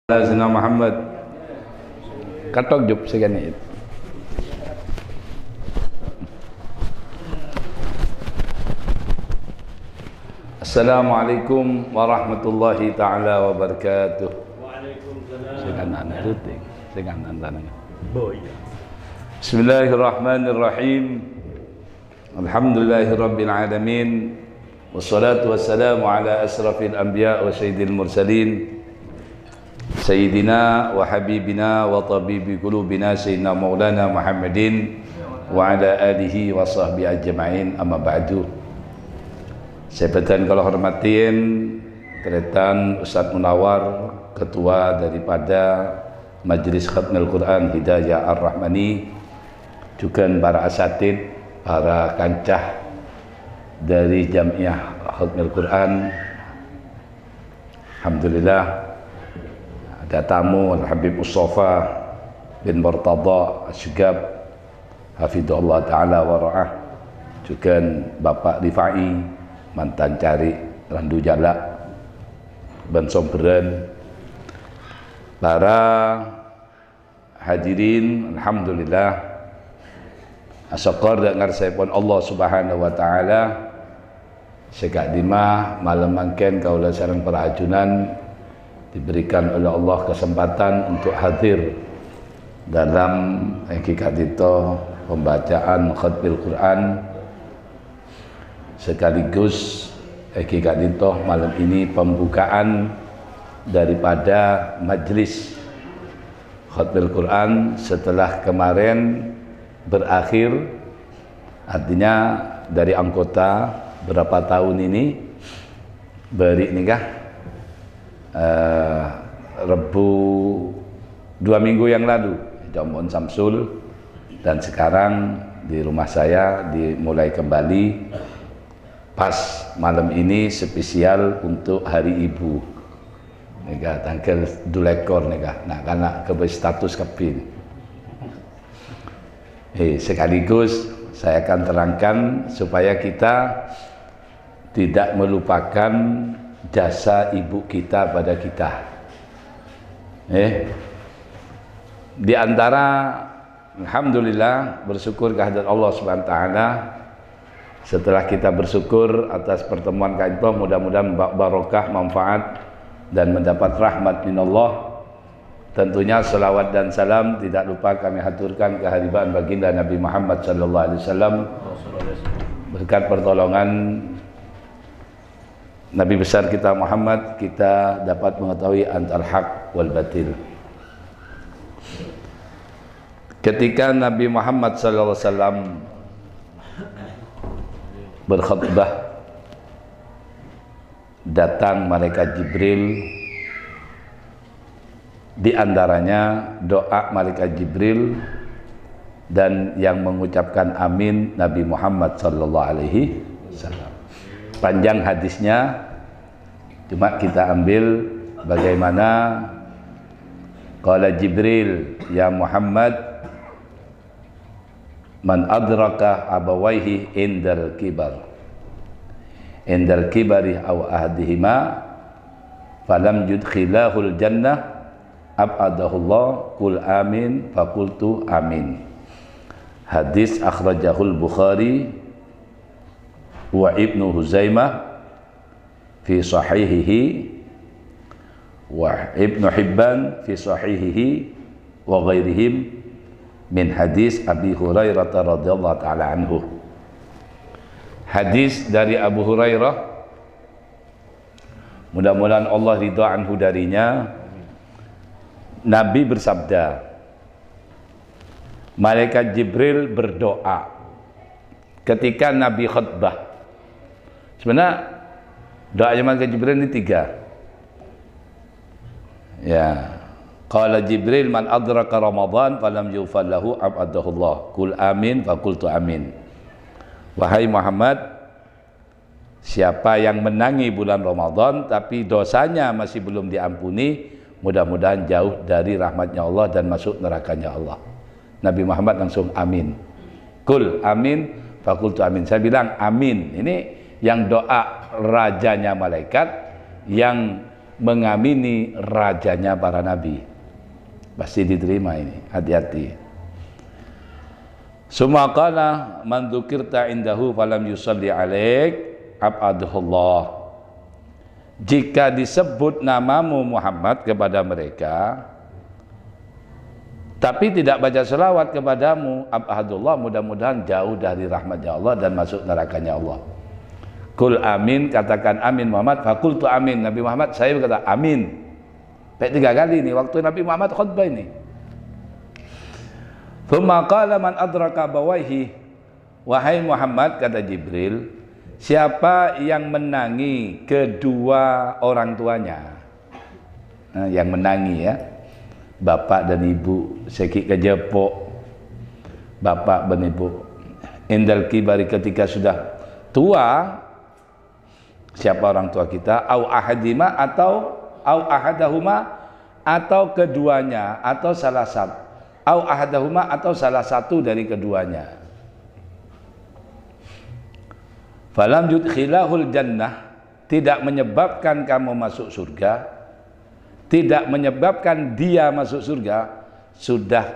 Sayyidina Muhammad katok jup segani. Assalamualaikum warahmatullahi taala wabarakatuh. Waalaikumsalam. Seganan ruting, seganan tanang. Boy. Bismillahirrahmanirrahim. Alhamdulillahirabbil alamin. Wassalatu wassalamu ala asrafil anbiya wa sayyidil mursalin. Sayyidina wa habibina wa tabibi qulubina sayyidina maulana Muhammadin wa ala alihi wa sahbihi ajma'in, amma ba'du. Sebatan kalau hormatin Tretan Ustaz Munawar, ketua daripada Majelis Khatmil Quran Hidayah Ar-Rahmani, juga para asatid, para kancah dari Jamiah Khatmil Quran. Alhamdulillah ada tamu Al-Habib Mustafa bin Murtada Asyigab hafidhullah ta'ala wa ra'ah, juga Bapak Rifai mantan cari Randu Jalak ban Somberen, para hadirin. Alhamdulillah asyukur dengan ngarsepon Allah Subhanahu wa taala segak dimah malam mangken kaula sareng para ajunan diberikan oleh Allah kesempatan untuk hadir dalam hakikat itu pembacaan khatmil Quran, sekaligus hakikat itu malam ini pembukaan daripada majlis khatmil Quran setelah kemarin berakhir, artinya dari anggota berapa tahun ini beri nikah Rebu 2 minggu yang lalu Jambon Samsul, dan sekarang di rumah saya dimulai kembali pas malam ini spesial untuk Hari Ibu nikah tanggal 2 ekor nikah nah karena status kepin. Sekaligus saya akan terangkan supaya kita tidak melupakan jasa ibu kita pada kita. Di antara alhamdulillah bersyukur kehadirat Allah Subhanahu wa taala. Setelah kita bersyukur atas pertemuan kita, mudah-mudahan barokah, manfaat dan mendapat rahmat minallah. Tentunya selawat dan salam tidak lupa kami haturkan kehadiran baginda Nabi Muhammad sallallahu alaihi wasallam. Berkat pertolongan Nabi besar kita Muhammad, kita dapat mengetahui antar hak wal batil. Ketika Nabi Muhammad sallallahu alaihi wasallam berkhutbah, datang malaikat Jibril. Di antaranya doa malaikat Jibril dan yang mengucapkan amin Nabi Muhammad sallallahu alaihi wasallam. Panjang hadisnya, cuma kita ambil bagaimana qala Jibril ya Muhammad man adraka abawaihi indal kibari aw ahdihima falam yudkhilahul jannah abadahullah qul amin faqultu amin. Hadis akhrajahul Bukhari wa Ibnu Huzaimah fi sahihihi wa Ibnu Hibban fi sahihihi wa ghairihim min hadis Abi Hurairah radhiyallahu taala anhu. Hadis dari Abu Hurairah, mudah-mudahan Allah ridha anhu darinya, Nabi bersabda, malaikat Jibril berdoa ketika Nabi khutbah. Sebenarnya doanya malaikat Jibril ini 3. Ya, qala Jibril man adraka Ramadan falam yughfar lahu abadahullah qul amin faqultu amin. Wahai Muhammad, siapa yang menangi bulan Ramadan tapi dosanya masih belum diampuni, mudah-mudahan jauh dari rahmatnya Allah dan masuk nerakanya Allah. Nabi Muhammad langsung amin. Qul amin faqultu amin. Saya bilang amin. Ini yang doa rajanya malaikat, yang mengamini rajanya para nabi. Pasti diterima ini, hati-hati. Summa qala man dzukirta indahu falam yusalli alaik abadullah. Jika disebut namamu Muhammad kepada mereka tapi tidak baca selawat kepadamu, abadullah, mudah-mudahan jauh dari rahmatnya Allah dan masuk nerakanya Allah. Kul amin, katakan amin Muhammad. Fakultu amin, Nabi Muhammad, saya berkata amin. Baik 3 kali ini waktu Nabi Muhammad khutbah ini. Thumma qala man adraka bawaihi, wahai Muhammad, kata Jibril, siapa yang menangi kedua orang tuanya? Nah, yang menangi ya, bapak dan ibu, sekik kejepok, bapak dan ibu, indal kibari, ketika sudah tua. Siapa orang tua kita? Au ahadima, atau au ahadahuma, atau keduanya, atau salah satu. Au ahadahuma, atau salah satu dari keduanya. Falam yudkhilahul jannah, tidak menyebabkan kamu masuk surga, tidak menyebabkan dia masuk surga, sudah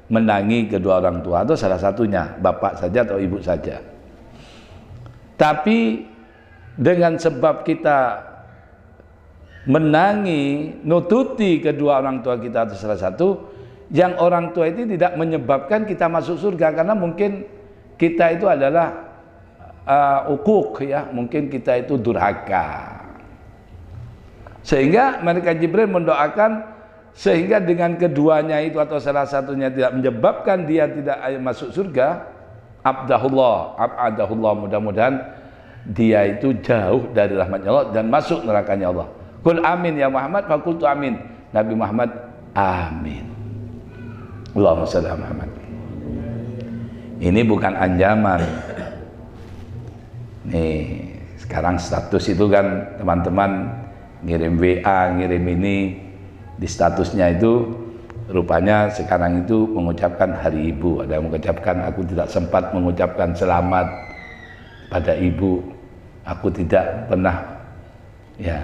menangi kedua orang tua atau salah satunya, bapak saja atau ibu saja. Tapi dengan sebab kita menangi, nututi kedua orang tua kita atau salah satu, yang orang tua itu tidak menyebabkan kita masuk surga, karena mungkin kita itu adalah ukuk ya, mungkin kita itu durhaka. Sehingga mereka Jibril mendoakan sehingga dengan keduanya itu atau salah satunya tidak menyebabkan dia tidak masuk surga, abadahullah, mudah-mudahan dia itu jauh dari rahmatnya Allah dan masuk nerakanya Allah. Qul amin ya Muhammad, fakultu amin. Nabi Muhammad amin. Allahumma shalli ala Muhammad. Ini bukan anjaman. Nih, sekarang status itu kan teman-teman ngirim WA, ngirim ini, di statusnya itu rupanya sekarang itu mengucapkan hari ibu. Ada yang mengucapkan aku tidak sempat mengucapkan selamat pada ibu, aku tidak pernah ya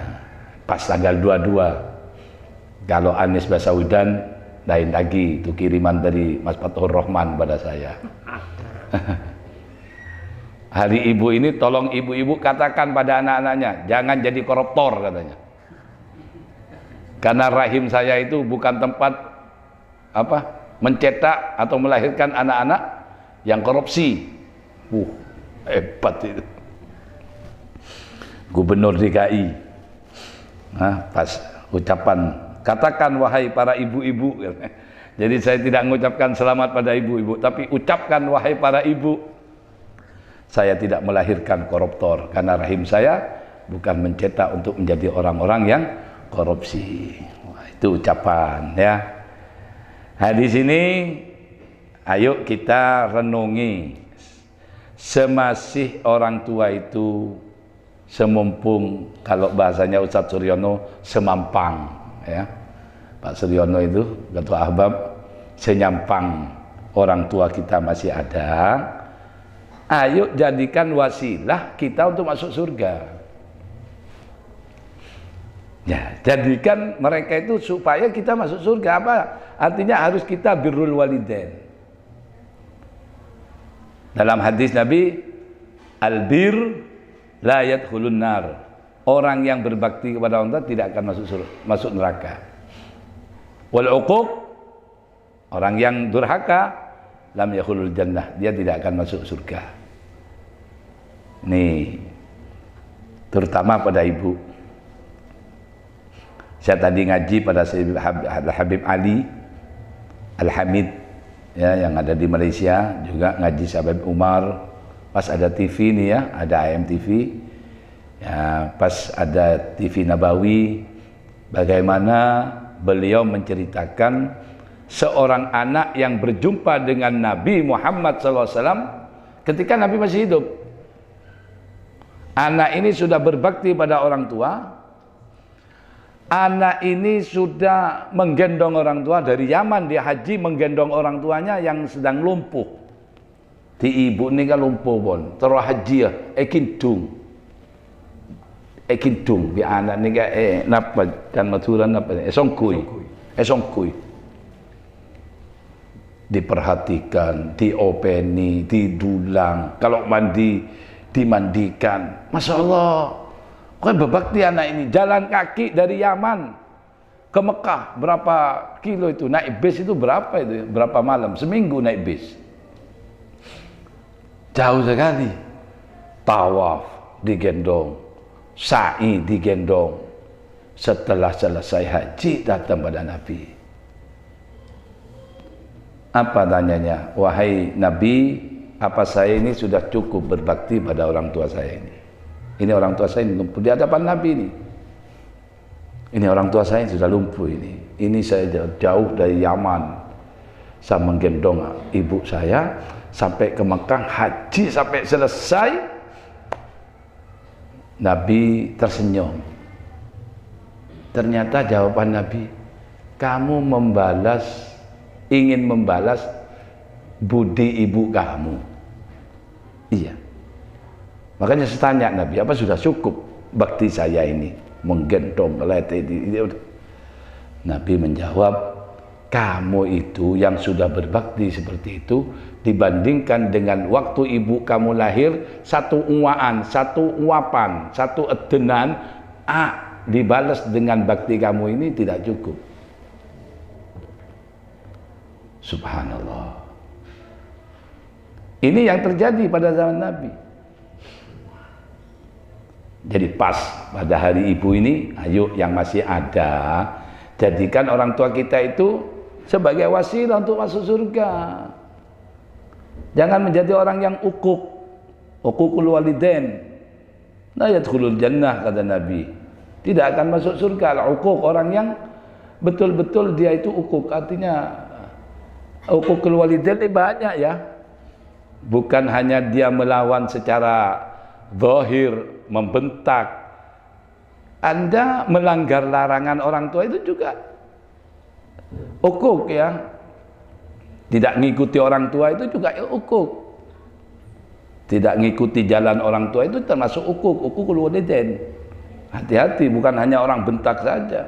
pas tanggal 22. Kalau Anies Baswedan lain lagi, itu kiriman dari Mas Fathur Rahman pada saya. Hari ibu ini tolong ibu-ibu katakan pada anak-anaknya jangan jadi koruptor, katanya. Karena rahim saya itu bukan tempat mencetak atau melahirkan anak-anak yang korupsi. Hebat itu. Gubernur DKI. Nah, pas ucapan katakan wahai para ibu-ibu. Jadi saya tidak mengucapkan selamat pada ibu-ibu, tapi ucapkan wahai para ibu. Saya tidak melahirkan koruptor karena rahim saya bukan mencetak untuk menjadi orang-orang yang korupsi. Wah, itu ucapan ya. Nah, di sini ayo kita renungi, semasih orang tua itu semumpung, kalau bahasanya Ustadz Suryono, semampang ya. Pak Suryono itu ketua Ahbab, senyampang orang tua kita masih ada, ayo jadikan wasilah kita untuk masuk surga. Ya, jadikan mereka itu supaya kita masuk surga. Apa artinya? Harus kita birrul walidain. Dalam hadis Nabi, albir la yadkhulun nar. Orang yang berbakti kepada orang tua tidak akan masuk neraka. Wal uquq, orang yang durhaka, lam yadkhulul jannah, dia tidak akan masuk surga. Nih, terutama pada ibu. Saya tadi ngaji pada Habib Ali Al-Hamid ya, yang ada di Malaysia, juga ngaji Habib Umar. Pas ada TV nih ya, ada IMTV ya, pas ada TV Nabawi, bagaimana beliau menceritakan seorang anak yang berjumpa dengan Nabi Muhammad SAW ketika Nabi masih hidup. Anak ini sudah berbakti pada orang tua. Anak ini sudah menggendong orang tua dari Yaman, dia haji menggendong orang tuanya yang sedang lumpuh. Di ibu ini kan lumpuh pun, terus haji ya, kidung. kidung bi anak ni napa dan maturan apa songkui songkui diperhatikan, diopeni, didulang, kalau mandi dimandikan. Masya Allah, kan berbakti anak ini. Jalan kaki dari Yaman ke Mekah berapa kilo itu, naik bis itu berapa itu, berapa malam, seminggu naik bis, jauh sekali. Tawaf digendong, sa'i digendong. Setelah selesai haji datang pada Nabi. Apa tanyanya? Wahai Nabi, apa saya ini sudah cukup berbakti pada orang tua saya ini? Ini orang tua saya ini lumpuh di hadapan Nabi ini. Ini orang tua saya sudah lumpuh ini. Ini saya jauh dari Yaman. Saya menggendong ibu saya sampai ke Mekah, haji sampai selesai. Nabi tersenyum. Ternyata jawaban Nabi, kamu ingin membalas budi ibu kamu. Iya. Makanya saya tanya Nabi, apa sudah cukup bakti saya ini menggendong meletih ini? Nabi menjawab, kamu itu yang sudah berbakti seperti itu dibandingkan dengan waktu ibu kamu lahir, satu uwaan, satu uapan, satu edenan dibalas dengan bakti kamu ini tidak cukup. Subhanallah. Ini yang terjadi pada zaman Nabi. Jadi pas pada hari ibu ini, ayo yang masih ada, jadikan orang tua kita itu sebagai wasilah untuk masuk surga. Jangan menjadi orang yang uququl walidain. La yadkhulul jannah, kata Nabi. Tidak akan masuk surga. Al-uquq, orang yang betul-betul dia itu uquq, artinya uququl walidain ini banyak ya. Bukan hanya dia melawan secara zahir, membentak. Anda melanggar larangan orang tua itu juga uquq ya. Tidak mengikuti orang tua itu juga uquq. Tidak mengikuti jalan orang tua itu termasuk uququl walidain. Hati-hati, bukan hanya orang bentak saja.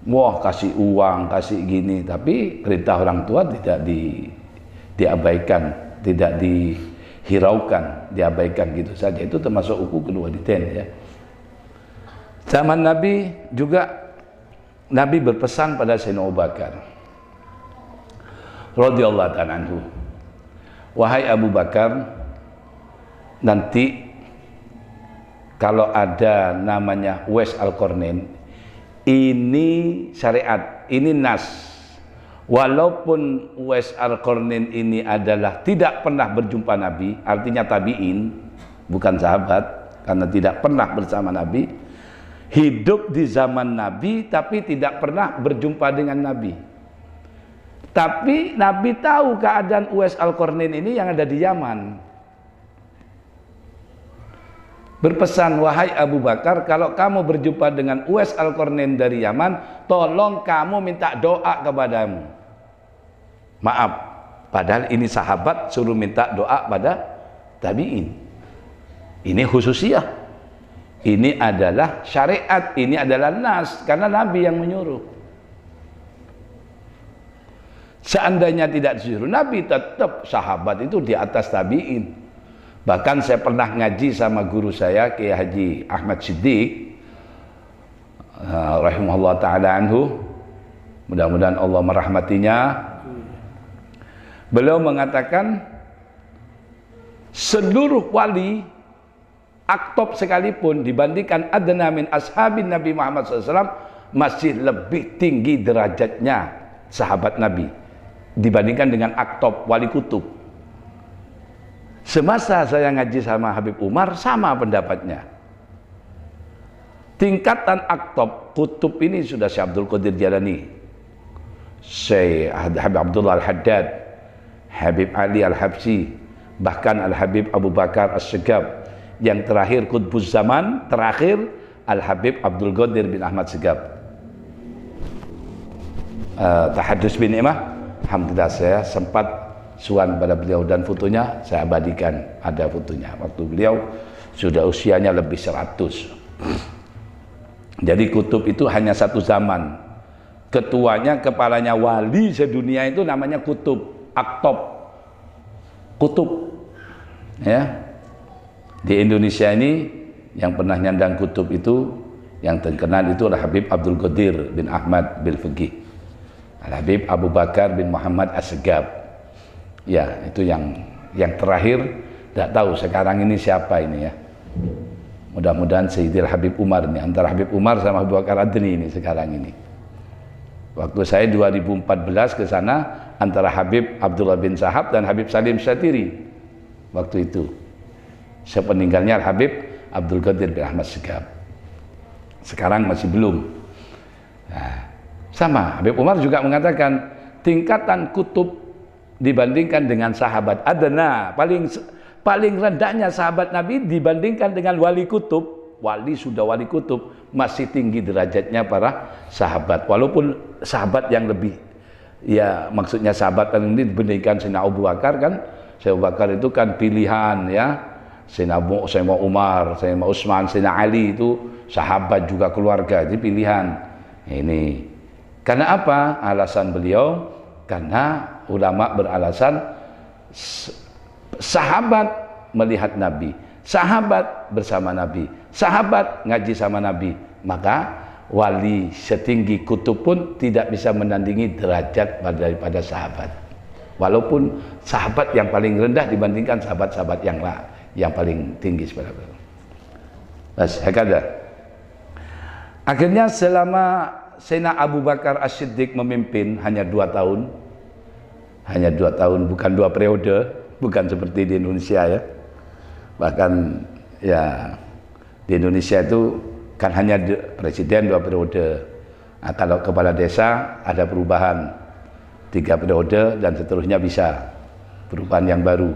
Wah, kasih uang, kasih gini, tapi perintah orang tua tidak diabaikan, tidak dihiraukan, diabaikan gitu saja. Itu termasuk uququl walidain ya. Zaman Nabi juga, Nabi berpesan pada Sayyidina Abu Bakar radhiyallahu ta'ala anhu, wahai Abu Bakar, nanti kalau ada namanya Uwais Al-Qarnain, ini syariat, ini nas. Walaupun Uwais Al-Qarnain ini adalah tidak pernah berjumpa Nabi, artinya tabi'in, bukan sahabat, karena tidak pernah bersama Nabi, hidup di zaman Nabi tapi tidak pernah berjumpa dengan Nabi. Tapi Nabi tahu keadaan Uwais Al-Qarnain ini yang ada di Yaman. Berpesan, wahai Abu Bakar, kalau kamu berjumpa dengan Uwais Al-Qarnain dari Yaman, tolong kamu minta doa kepadamu. Maaf, padahal ini sahabat suruh minta doa pada tabi'in. Ini khususiyah. Ini adalah syariat, ini adalah nas, karena Nabi yang menyuruh. Seandainya tidak disuruh Nabi, tetap sahabat itu di atas tabi'in. Bahkan saya pernah ngaji sama guru saya, Kiai Haji Ahmad Siddiq rahimahullah ta'ala anhu, mudah-mudahan Allah merahmatinya. Beliau mengatakan seluruh wali aktob sekalipun dibandingkan adna min ashabin Nabi Muhammad SAW masih lebih tinggi derajatnya sahabat Nabi dibandingkan dengan aktob wali kutub. Semasa saya ngaji sama Habib Umar, sama pendapatnya. Tingkatan aktob kutub ini sudah Syekh Abdul Qadir Jalani, Syekh Habib Abdullah Al-Haddad, Habib Ali Al-Habsyi, bahkan Al-Habib Abu Bakar As-Segaf. Yang terakhir Qutbuz Zaman, terakhir Al-Habib Abdul Qadir bin Ahmad Segaf. Tahadus bin Imah, alhamdulillah saya sempat suan pada beliau dan fotonya saya abadikan, ada fotonya waktu beliau sudah usianya lebih 100. Jadi kutub itu hanya satu zaman. Ketuanya, kepalanya wali sedunia itu namanya kutub, aktob, kutub. Ya, di Indonesia ini yang pernah nyandang kutub itu, yang terkenal itu adalah Habib Abdul Qadir bin Ahmad bil Fiqih, Habib Abu Bakar bin Muhammad As-Segaf. Ya, itu yang terakhir. Tidak tahu sekarang ini siapa ini ya. Mudah-mudahan Sayyidil Habib Umar ini, antara Habib Umar sama Abu Bakar Adni ini sekarang ini. Waktu saya 2014 ke sana, antara Habib Abdullah bin Sahab dan Habib Salim Syatiri. Waktu itu sepeninggalnya Habib Abdul Qadir bin Ahmad Segaf. Sekarang masih belum. Nah, sama Habib Umar juga mengatakan tingkatan kutub dibandingkan dengan sahabat adna, paling rendahnya sahabat Nabi dibandingkan dengan wali kutub. Wali sudah wali kutub, masih tinggi derajatnya para sahabat. Walaupun sahabat yang lebih, ya maksudnya sahabat yang ini dibandingkan Sayyidina Abu Bakar kan. Sayyidina Abu Bakar itu kan pilihan ya. Sayyidina Umar, Sayyidina Utsman, Sayyidina Ali itu sahabat juga keluarga, jadi pilihan. Ini karena apa? Alasan beliau, karena ulama beralasan sahabat melihat Nabi, sahabat bersama Nabi, sahabat ngaji sama Nabi, maka wali setinggi kutub pun tidak bisa menandingi derajat daripada sahabat. Walaupun sahabat yang paling rendah dibandingkan sahabat-sahabat yang paling tinggi sebenarnya. Hakada. Akhirnya selama Sayyidina Abu Bakar As-Siddiq memimpin hanya 2 tahun. Hanya 2 tahun, bukan 2 periode, bukan seperti di Indonesia ya. Bahkan ya di Indonesia itu kan hanya presiden 2 periode. Nah, kalau kepala desa ada perubahan 3 periode dan seterusnya, bisa perubahan yang baru.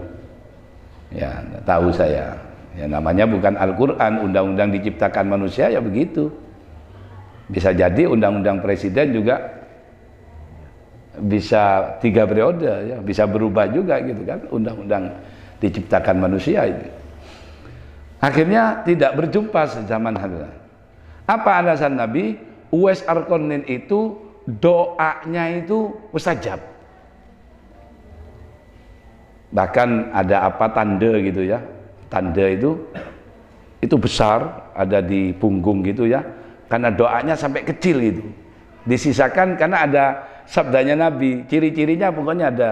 Ya, tahu saya. Ya, namanya bukan Al-Quran, undang-undang diciptakan manusia ya begitu. Bisa jadi undang-undang presiden juga bisa 3 periode ya, bisa berubah juga gitu kan, undang-undang diciptakan manusia itu. Akhirnya tidak berjumpa sezaman hadza. Apa alasan Nabi? Uwais Al-Qarnin itu doanya itu mustajab. Bahkan ada apa tanda gitu ya. Tanda itu besar, ada di punggung gitu ya. Karena doanya sampai kecil gitu. Disisakan karena ada sabdanya Nabi. Ciri-cirinya pokoknya ada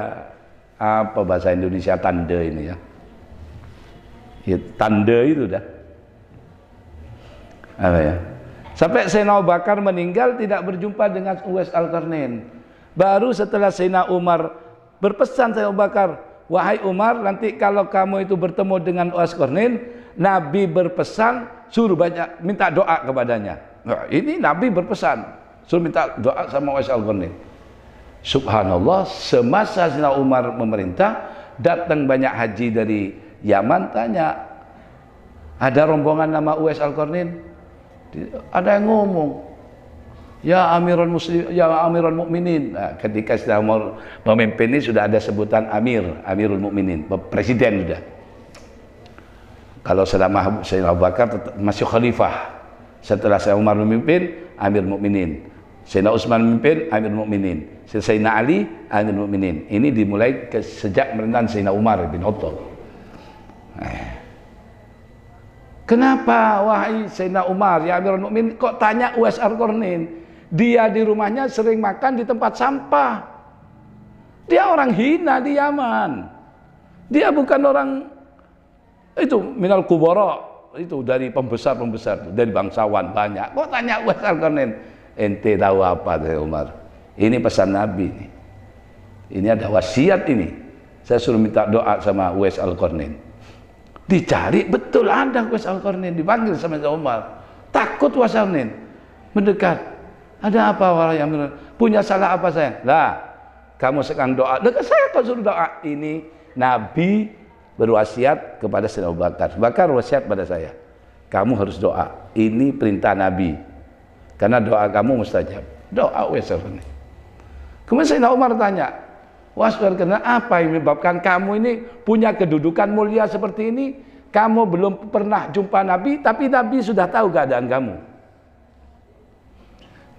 apa bahasa Indonesia tanda ini ya. Ya, tanda itu dah. Apa ya? Sampai Sayyidina Abu Bakar meninggal tidak berjumpa dengan Uwais Al-Qarnin. Baru setelah Sayyidina Umar berpesan Sayyidina Abu Bakar, wahai Umar, nanti kalau kamu itu bertemu dengan Uwais Al-Qarnin, Nabi berpesan suruh banyak minta doa kepadanya. Nah, ini Nabi berpesan suruh minta doa sama Uwais Al-Qarnin. Subhanallah, semasa Sayyidina Umar memerintah, datang banyak haji dari Yaman tanya, ada rombongan nama Uwais Al-Qarnin? Ada yang ngomong, ya Amirul Muslim, ya Amirul Mukminin. Nah, ketika Sayyidina Umar memimpin ini sudah ada sebutan Amirul Mukminin, presiden sudah. Kalau selama Sayyidina Abu Bakar masih khalifah. Setelah Sayyidina Umar memimpin, Amirul Mukminin. Sayyidina Utsman memimpin, Amirul Mukminin. Sayyidina Ali, Amirul Mukminin. Ini dimulai sejak pemerintahan Sayyidina Umar bin Khattab. Kenapa wahai Sayyidina Umar ya Amirul Mukminin kok tanya Uwais Al-Qarnin? Dia di rumahnya sering makan di tempat sampah. Dia orang hina di Yaman. Dia bukan orang itu minal kubara, itu dari pembesar-pembesar, dari bangsawan banyak. Kok tanya Uwais Al-Qarnin? Ente tahu apa Sayyidina Umar? Ini pesan Nabi nih. Ini ada wasiat ini. Saya suruh minta doa sama Uwais Al-Qarnin. Dicari betul ada Uwais Al-Qarnin, dipanggil sama Umar. Takut Uwais Al-Qarnin mendekat. Ada apa wahai Amir? Punya salah apa saya? Lah, kamu sekarang doa. Lah saya kok suruh doa. Ini Nabi berwasiat kepada Sayyidina Abu Bakar. Bakar wasiat pada saya. Kamu harus doa. Ini perintah Nabi. Karena doa kamu mustajab. Doa Uwais Al-Qarnin. Kemudian Sayyidina Umar tanya, Uwais Al-Qarnin, apa yang menyebabkan kamu ini punya kedudukan mulia seperti ini? kamu belum pernah jumpa Nabi, tapi Nabi sudah tahu keadaan kamu.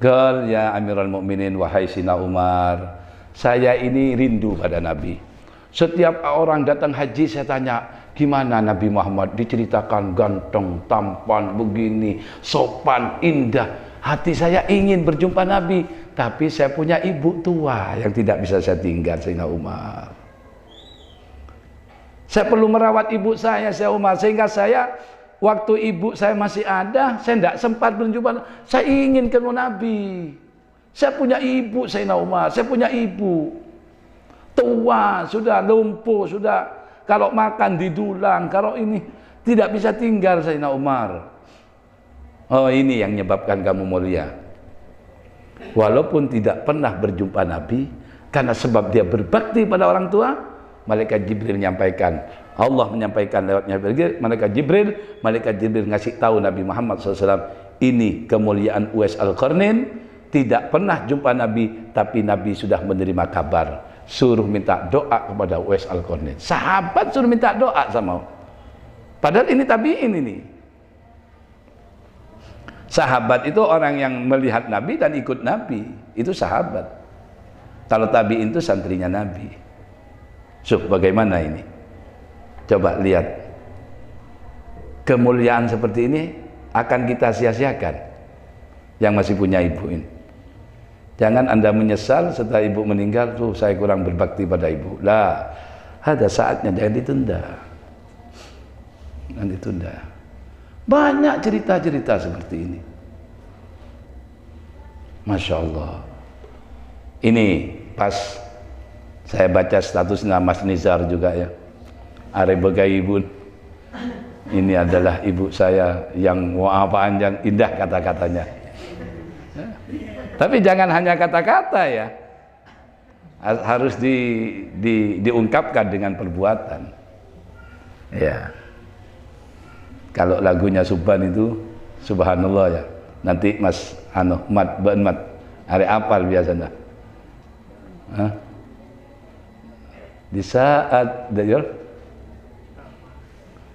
Qal ya Amirul Mukminin, wahai Sina Umar, saya ini rindu pada Nabi. Setiap orang datang haji saya tanya, gimana Nabi Muhammad? Diceritakan ganteng, tampan, begini, sopan, indah. Hati saya ingin berjumpa Nabi, tapi saya punya ibu tua yang tidak bisa saya tinggal, Sayyidina Umar. Saya perlu merawat ibu saya, Sayyidina Umar, sehingga saya waktu ibu saya masih ada, saya tidak sempat berjumpa. Saya ingin ketemu Nabi. Saya punya ibu, Sayyidina Umar, saya punya ibu tua, sudah lumpuh, sudah kalau makan didulang, kalau ini tidak bisa tinggal, Sayyidina Umar. Oh, ini yang menyebabkan kamu mulia. Walaupun tidak pernah berjumpa Nabi, karena sebab dia berbakti pada orang tua, malaikat Jibril menyampaikan, Allah menyampaikan lewat malaikat Jibril ngasih tahu Nabi Muhammad SAW, ini kemuliaan Uwais Al-Qarnin, tidak pernah jumpa Nabi, tapi Nabi sudah menerima kabar, suruh minta doa kepada Uwais Al-Qarnin. Sahabat suruh minta doa sama, padahal ini tabi'in ini. Sahabat itu orang yang melihat Nabi dan ikut Nabi, itu sahabat. Kalau tabi'in itu santrinya Nabi. So, bagaimana ini? Coba lihat. Kemuliaan seperti ini akan kita sia-siakan yang masih punya ibu ini. Jangan Anda menyesal setelah ibu meninggal, tuh saya kurang berbakti pada ibu. Lah, ada saatnya, jangan ditunda. Jangan ditunda. Banyak cerita-cerita seperti ini. Masya Allah. Ini pas saya baca statusnya Mas Nizar juga ya. Are Begaibun. Ini adalah ibu saya yang panjang indah kata-katanya. Ya. Tapi jangan hanya kata-kata ya. Harus diungkapkan dengan perbuatan. Ya. Kalau lagunya Subhan itu subhanallah ya. Nanti Mas mat are apal biasanya. Hah? Di saat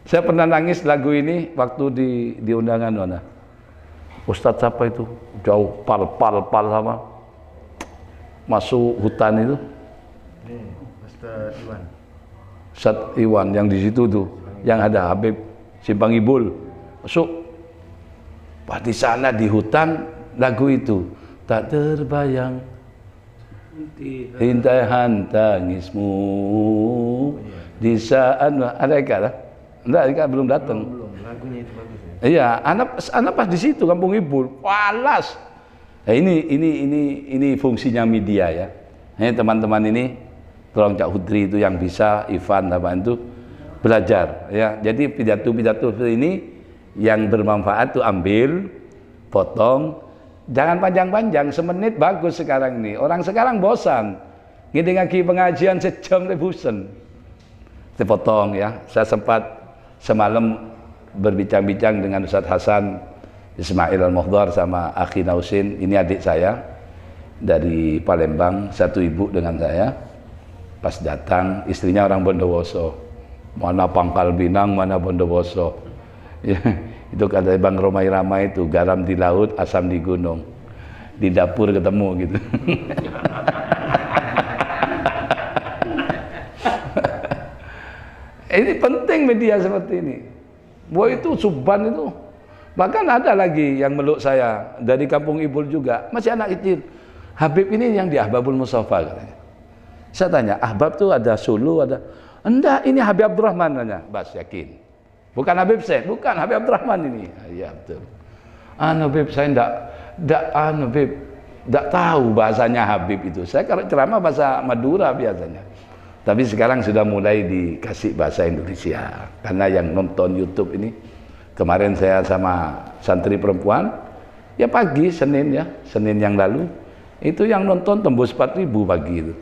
saya pernah nangis lagu ini waktu di undangan mana? Ustadz siapa itu? Jauh pal sama masuk hutan itu. Ustadz Iwan yang di situ tuh, yang ada Habib Simpang Ibul masuk. Pas di sana di hutan lagu itu tak terbayang rintahan tangismu di saat ada lah. Enggak belum datang. Belum. Lagunya itu bagus ya. Iya, anak pas di situ Kampung Ibul. Walas. Nah, ini fungsinya media ya. Ini teman-teman ini tolong Cak Hudri itu yang bisa Ivan apa itu belajar ya. Jadi pidato-pidato ini yang bermanfaat tuh ambil, potong, jangan panjang-panjang, semenit bagus sekarang ini. Orang sekarang bosan, ngidengaki pengajian sejam bosan. Dipotong ya. Saya sempat semalam berbincang-bincang dengan Ustadz Hasan Ismail Al-Muhdar sama Akhi Nausin, ini adik saya dari Palembang, satu ibu dengan saya. Pas datang, istrinya orang Bondowoso. Mana Pangkal Pinang, mana Bondowoso. Ya, itu kata Bang Romai Rama itu, garam di laut, asam di gunung. Di dapur ketemu gitu. Ini penting media seperti ini. Bahwa itu Subhan itu. Bahkan ada lagi yang meluk saya dari Kampung Ibul juga, masih anak kecil. Habib ini yang di Ahbabul Mustafa katanya. Saya tanya, Ahbab tuh ada Sulu, ada. Enggak, ini Habib Abdurrahman nanya. Bas yakin. Bukan Habib Syekh, bukan Habib Abdurrahman ini. Iya betul. Habib saya enggak tahu bahasanya Habib itu. Saya kalau ceramah bahasa Madura biasanya. Tapi sekarang sudah mulai dikasih bahasa Indonesia. Karena yang nonton YouTube ini, kemarin saya sama santri perempuan, ya pagi Senin ya, Senin yang lalu, itu yang nonton tembus 4.000 pagi itu.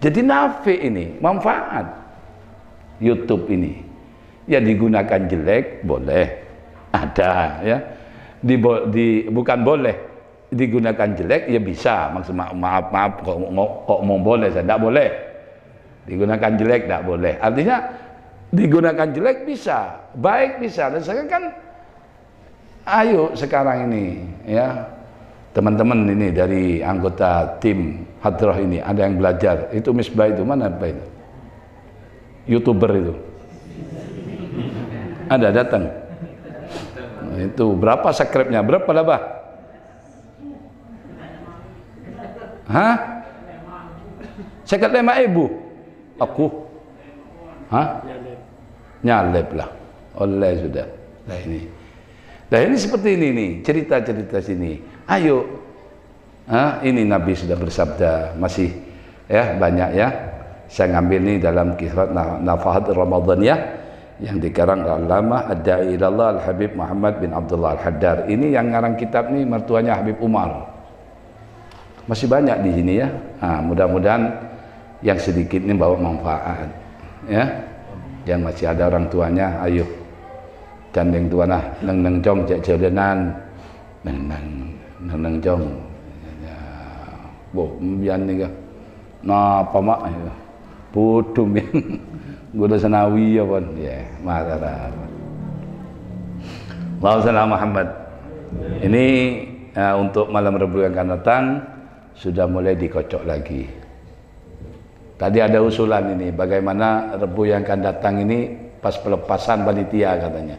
Jadi nafi ini, manfaat YouTube ini. Ya digunakan jelek boleh, ada ya. Bukan boleh digunakan jelek ya bisa. Maksud maaf kok mau boleh, saya tidak boleh. Digunakan jelek tidak boleh. Artinya Digunakan jelek bisa, baik bisa. Dan saya kan, ayo sekarang ini ya, teman-teman ini dari anggota tim Hadrah ini ada yang belajar. Itu Misbah itu mana apa itu? YouTuber itu. Ada datang. Itu berapa subscribe-nya? Berapa lah, Bah? Hah? 55.000. Aku. Hah? Nyalep lah. Oleh sudah. Nah ini. Nah ini seperti ini nih, cerita-cerita sini. Ayo. Ini Nabi sudah bersabda, masih ya banyak ya. Saya ngambil nih dalam kisah Nafahat Ramadan ya, yang dikarang Al-Allamah Ad-Da'i Ilallah Al-Habib Muhammad bin Abdullah Al-Haddar. Ini yang ngarang kitab nih mertuanya Habib Umar. Masih banyak di sini ya. Mudah-mudahan yang sedikit ini bawa manfaat ya. Yang masih ada orang tuanya, ayo gandeng tuanah neng jong cek jelenan neng jong bo mbian nih napa mak bodoh men gua senawi ya pon ya marah Allahumma Muhammad. Ini untuk malam Rabu yang akan datang sudah mulai dikocok lagi. Tadi ada usulan ini, bagaimana Rebu yang akan datang ini pas pelepasan panitia katanya.